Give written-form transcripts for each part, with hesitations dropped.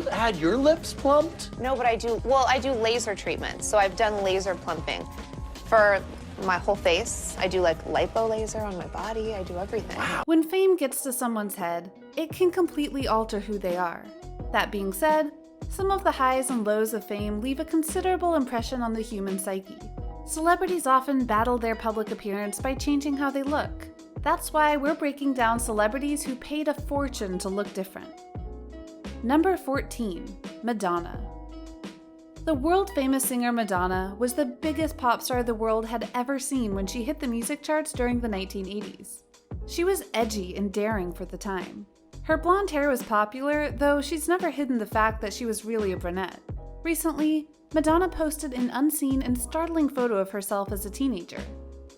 had your lips plumped? No, but I do laser treatments. So I've done laser plumping for my whole face. I do like lipo laser on my body. I do everything. Wow. When fame gets to someone's head, it can completely alter who they are. That being said, some of the highs and lows of fame leave a considerable impression on the human psyche. Celebrities often battle their public appearance by changing how they look. That's why we're breaking down celebrities who paid a fortune to look different. Number 14, Madonna. The world-famous singer Madonna was the biggest pop star the world had ever seen when she hit the music charts during the 1980s. She was edgy and daring for the time. Her blonde hair was popular, though she's never hidden the fact that she was really a brunette. Recently, Madonna posted an unseen and startling photo of herself as a teenager.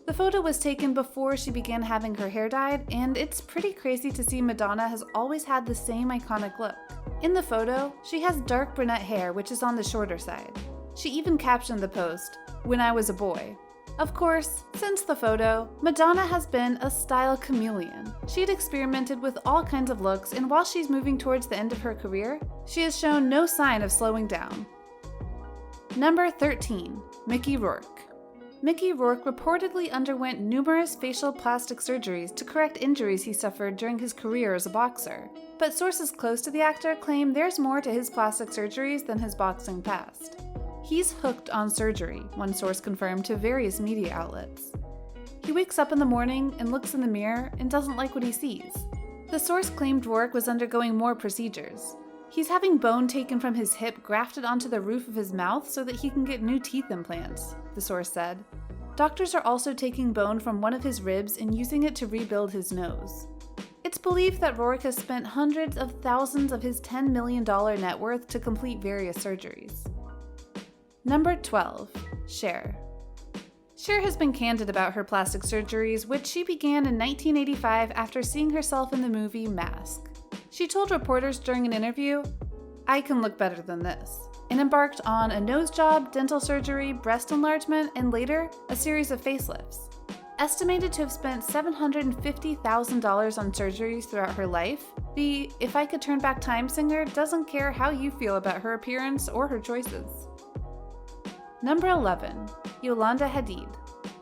The photo was taken before she began having her hair dyed, and it's pretty crazy to see Madonna has always had the same iconic look. In the photo, she has dark brunette hair, which is on the shorter side. She even captioned the post, "When I was a boy." Of course, since the photo, Madonna has been a style chameleon. She'd experimented with all kinds of looks, and while she's moving towards the end of her career, she has shown no sign of slowing down. Number 13, Mickey Rourke. Mickey Rourke reportedly underwent numerous facial plastic surgeries to correct injuries he suffered during his career as a boxer, but sources close to the actor claim there's more to his plastic surgeries than his boxing past. He's hooked on surgery, one source confirmed to various media outlets. He wakes up in the morning and looks in the mirror and doesn't like what he sees. The source claimed Rourke was undergoing more procedures. He's having bone taken from his hip grafted onto the roof of his mouth so that he can get new teeth implants, the source said. Doctors are also taking bone from one of his ribs and using it to rebuild his nose. It's believed that Rourke has spent hundreds of thousands of his $10 million net worth to complete various surgeries. Number 12, Cher. Cher has been candid about her plastic surgeries, which she began in 1985 after seeing herself in the movie Mask. She told reporters during an interview, "I can look better than this," and embarked on a nose job, dental surgery, breast enlargement, and later, a series of facelifts. Estimated to have spent $750,000 on surgeries throughout her life, the "If I Could Turn Back Time" singer doesn't care how you feel about her appearance or her choices. Number 11, Yolanda Hadid.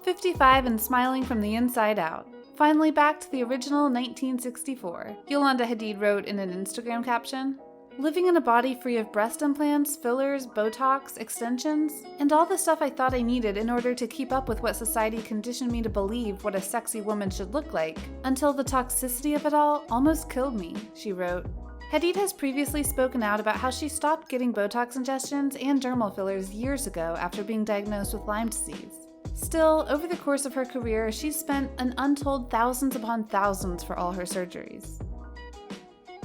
55 and smiling from the inside out. Finally back to the original 1964, Yolanda Hadid wrote in an Instagram caption, "Living in a body free of breast implants, fillers, Botox, extensions, and all the stuff I thought I needed in order to keep up with what society conditioned me to believe what a sexy woman should look like, until the toxicity of it all almost killed me," she wrote. Hadid has previously spoken out about how she stopped getting Botox injections and dermal fillers years ago after being diagnosed with Lyme disease. Still, over the course of her career, she's spent an untold thousands upon thousands for all her surgeries.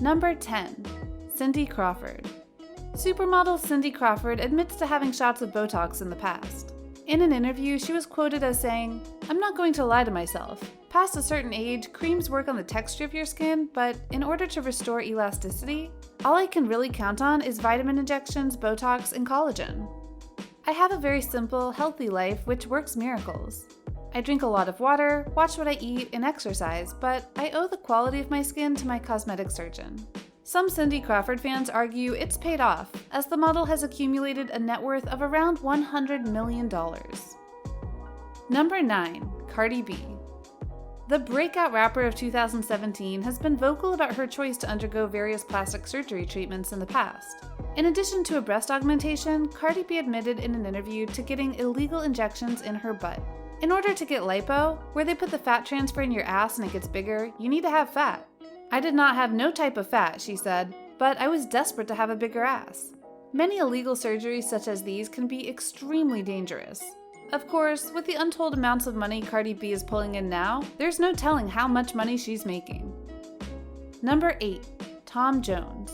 Number 10, Cindy Crawford. Supermodel Cindy Crawford admits to having shots of Botox in the past. In an interview, she was quoted as saying, "I'm not going to lie to myself. Past a certain age, creams work on the texture of your skin, but in order to restore elasticity, all I can really count on is vitamin injections, Botox, and collagen. I have a very simple, healthy life which works miracles. I drink a lot of water, watch what I eat, and exercise, but I owe the quality of my skin to my cosmetic surgeon." Some Cindy Crawford fans argue it's paid off, as the model has accumulated a net worth of around $100 million. Number 9, Cardi B. The breakout rapper of 2017 has been vocal about her choice to undergo various plastic surgery treatments in the past. In addition to a breast augmentation, Cardi B admitted in an interview to getting illegal injections in her butt. In order to get lipo, where they put the fat transfer in your ass and it gets bigger, you need to have fat. "I did not have no type of fat," she said, "but I was desperate to have a bigger ass." Many illegal surgeries such as these can be extremely dangerous. Of course, with the untold amounts of money Cardi B is pulling in now, there's no telling how much money she's making. Number 8, Tom Jones.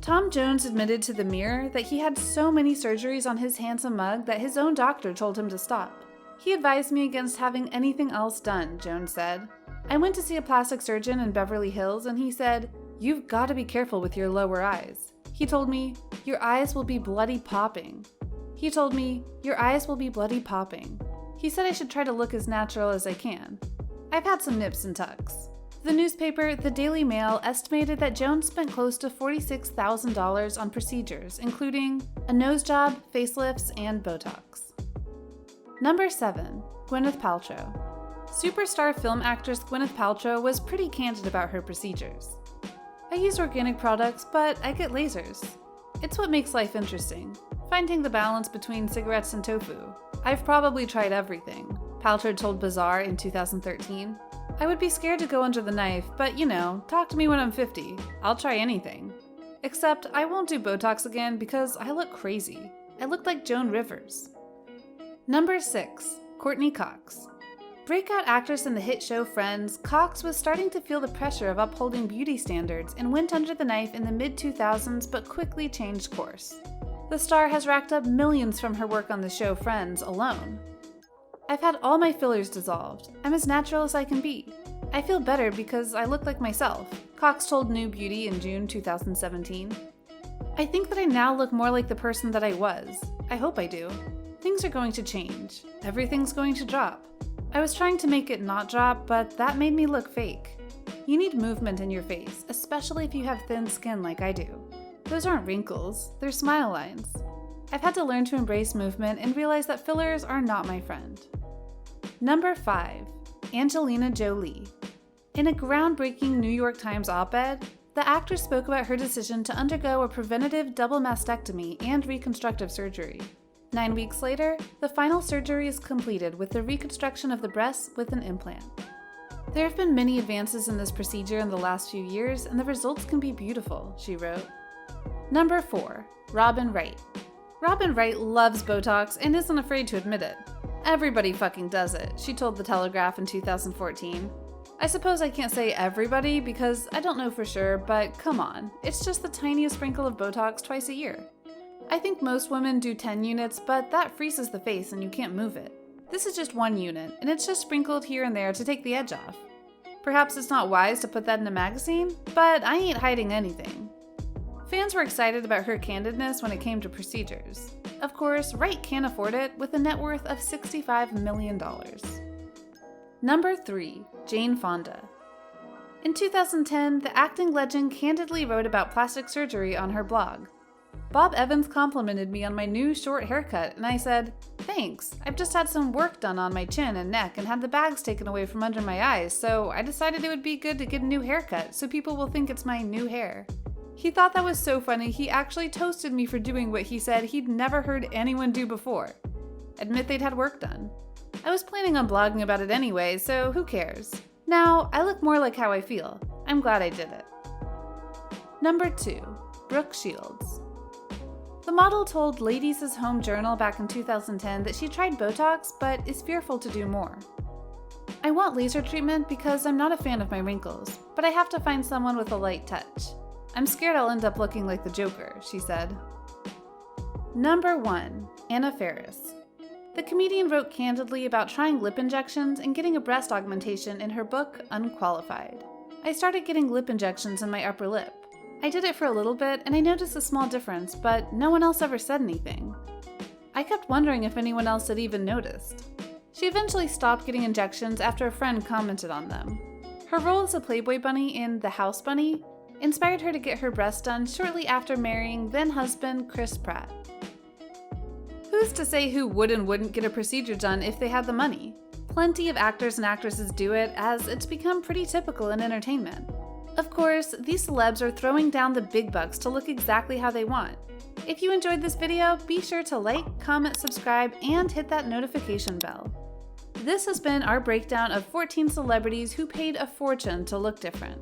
Tom Jones admitted to the Mirror that he had so many surgeries on his handsome mug that his own doctor told him to stop. "He advised me against having anything else done," Jones said. "I went to see a plastic surgeon in Beverly Hills and he said, 'You've got to be careful with your lower eyes.' He told me, 'Your eyes will be bloody popping.' He told me, 'Your eyes will be bloody popping.' He said I should try to look as natural as I can. I've had some nips and tucks. The newspaper, The Daily Mail, estimated that Jones spent close to $46,000 on procedures, including a nose job, facelifts, and Botox. Number 7. Gwyneth Paltrow. Superstar film actress Gwyneth Paltrow was pretty candid about her procedures. I use organic products, but I get lasers. It's what makes life interesting, finding the balance between cigarettes and tofu. I've probably tried everything, Paltrow told Bazaar in 2013. I would be scared to go under the knife, but talk to me when I'm 50. I'll try anything. Except I won't do Botox again because I look crazy. I look like Joan Rivers. Number 6. Courtney Cox. Breakout actress in the hit show Friends, Cox was starting to feel the pressure of upholding beauty standards and went under the knife in the mid-2000s but quickly changed course. The star has racked up millions from her work on the show Friends alone. I've had all my fillers dissolved. I'm as natural as I can be. I feel better because I look like myself, Cox told New Beauty in June 2017. I think that I now look more like the person that I was. I hope I do. Things are going to change. Everything's going to drop. I was trying to make it not drop, but that made me look fake. You need movement in your face, especially if you have thin skin like I do. Those aren't wrinkles, they're smile lines. I've had to learn to embrace movement and realize that fillers are not my friend. Number 5. Angelina Jolie. In a groundbreaking New York Times op-ed, the actress spoke about her decision to undergo a preventative double mastectomy and reconstructive surgery. 9 weeks later, the final surgery is completed with the reconstruction of the breasts with an implant. There have been many advances in this procedure in the last few years, and the results can be beautiful, she wrote. Number 4. Robin Wright. Robin Wright loves Botox and isn't afraid to admit it. Everybody fucking does it, she told The Telegraph in 2014. I suppose I can't say everybody because I don't know for sure, but come on, it's just the tiniest sprinkle of Botox twice a year. I think most women do 10 units, but that freezes the face and you can't move it. This is just 1 unit, and it's just sprinkled here and there to take the edge off. Perhaps it's not wise to put that in a magazine, but I ain't hiding anything. Fans were excited about her candidness when it came to procedures. Of course, Wright can't afford it with a net worth of $65 million. Number 3. Jane Fonda. In 2010, the acting legend candidly wrote about plastic surgery on her blog. Bob Evans complimented me on my new short haircut, and I said, "Thanks, I've just had some work done on my chin and neck and had the bags taken away from under my eyes, so I decided it would be good to get a new haircut so people will think it's my new hair." He thought that was so funny, he actually toasted me for doing what he said he'd never heard anyone do before. Admit they'd had work done. I was planning on blogging about it anyway, so who cares? Now, I look more like how I feel. I'm glad I did it. Number 2. Brook Shields. The model told Ladies' Home Journal back in 2010 that she tried Botox, but is fearful to do more. I want laser treatment because I'm not a fan of my wrinkles, but I have to find someone with a light touch. I'm scared I'll end up looking like the Joker, she said. Number 1. Anna Faris. The comedian wrote candidly about trying lip injections and getting a breast augmentation in her book, Unqualified. I started getting lip injections in my upper lip. I did it for a little bit and I noticed a small difference, but no one else ever said anything. I kept wondering if anyone else had even noticed. She eventually stopped getting injections after a friend commented on them. Her role as a Playboy bunny in The House Bunny inspired her to get her breasts done shortly after marrying then-husband Chris Pratt. Who's to say who would and wouldn't get a procedure done if they had the money? Plenty of actors and actresses do it, as it's become pretty typical in entertainment. Of course, these celebs are throwing down the big bucks to look exactly how they want. If you enjoyed this video, be sure to like, comment, subscribe, and hit that notification bell. This has been our breakdown of 14 celebrities who paid a fortune to look different.